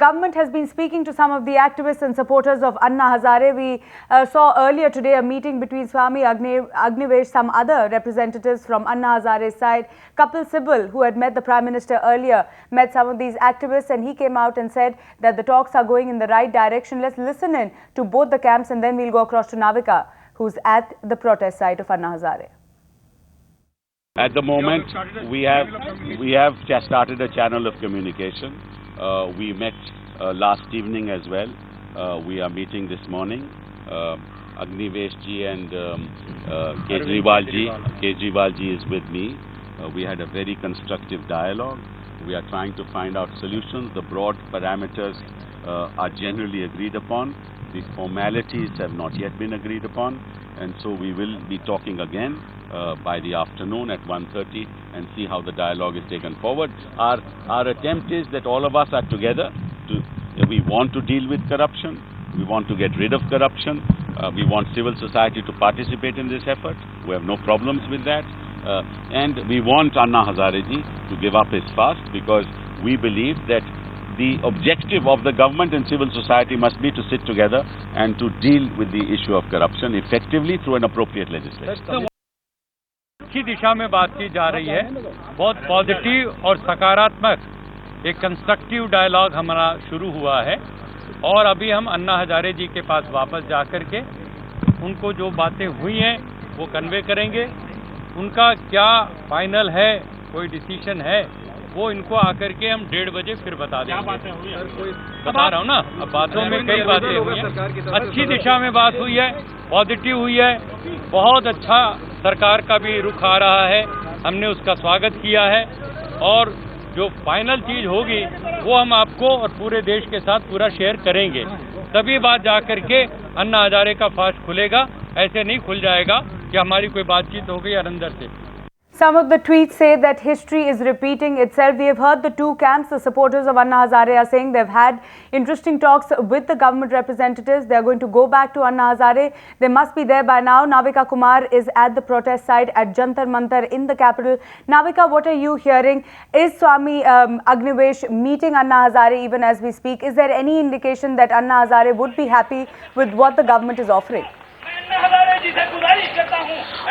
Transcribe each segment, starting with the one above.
Government has been speaking to some of the activists and supporters of Anna Hazare. We saw earlier today a meeting between Swami Agnivesh, some other representatives from Anna Hazare's side. Kapil Sibal, who had met the Prime Minister earlier, met some of these activists, and he came out and said that the talks are going in the right direction. Let's listen in to both the camps, and then we'll go across to Navika, who's at the protest site of Anna Hazare. At the moment, we have just started a channel of communication. We met last evening as well. We are meeting this morning. Agnivesh ji and Kejriwal ji is with me. We had a very constructive dialogue. We are trying to find out solutions. The broad parameters are generally agreed upon. The formalities have not yet been agreed upon, and so we will be talking again by the afternoon at 1:30 and see how the dialogue is taken forward. Our attempt is that all of us are together. We want to deal with corruption. We want to get rid of corruption. We want civil society to participate in this effort. We have no problems with that. And we want Anna Hazare ji to give up his fast, because we believe that the objective of the government and civil society must be to sit together and to deal with the issue of corruption effectively through an appropriate legislation. अच्छी दिशा में बात की जा रही है. बहुत positive और सकारात्मक एक कंस्ट्रक्टिव डायलॉग हमारा शुरू हुआ है, और अभी हम अन्ना हजारे जी के पास वापस जाकर के उनको जो बातें हुई हैं वो कन्वे करेंगे. उनका क्या फाइनल है, कोई डिसीजन है, वो इनको आकर के हम 1:30 बजे फिर बता देंगे. बता रहा हूँ ना, अब बातों में कई बातें हुई हैं. अच्छी दिशा में बात हुई है, पॉजिटिव हुई है. बहुत अच्छा सरकार का भी रुख आ रहा है. हमने उसका स्वागत किया है, और जो फाइनल चीज होगी वो हम आपको और पूरे देश के साथ पूरा शेयर करेंगे. तभी बात जाकर के अन्ना हजारे का फास्ट खुलेगा. ऐसे नहीं खुल जाएगा कि हमारी कोई बातचीत हो गई अंदर से. Some of the tweets say that history is repeating itself. We have heard the two camps. The supporters of Anna Hazare are saying they've had interesting talks with the government representatives. They're going to go back to Anna Hazare. They must be there by now. Navika Kumar is at the protest site at Jantar Mantar in the capital. Navika, what are you hearing? Is Swami Agnivesh meeting Anna Hazare even as we speak? Is there any indication that Anna Hazare would be happy with what the government is offering?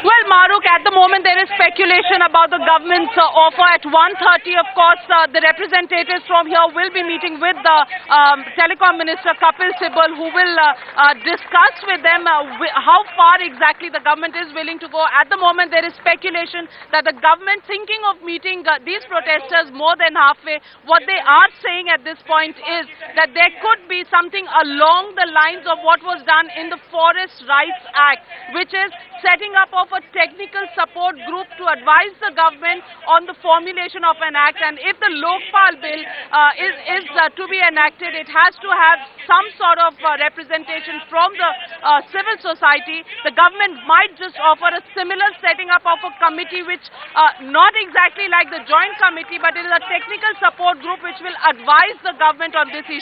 Well, Maruk, at the moment there is speculation about the government's offer. At 1:30, of course, the representatives from here will be meeting with the Telecom Minister Kapil Sibal, who will discuss with them how far exactly the government is willing to go. At the moment, there is speculation that the government thinking of meeting these protesters more than halfway. What they are saying at this point is that there could be something along the lines of what was done in the Forest Rights Act, which is setting up of a technical support group to advise the government on the formulation of an act. And if the Lokpal bill is to be enacted, it has to have some sort of representation from the civil society. The government might just offer a similar setting up of a committee, which not exactly like the joint committee, but it is a technical support group which will advise the government on this issue.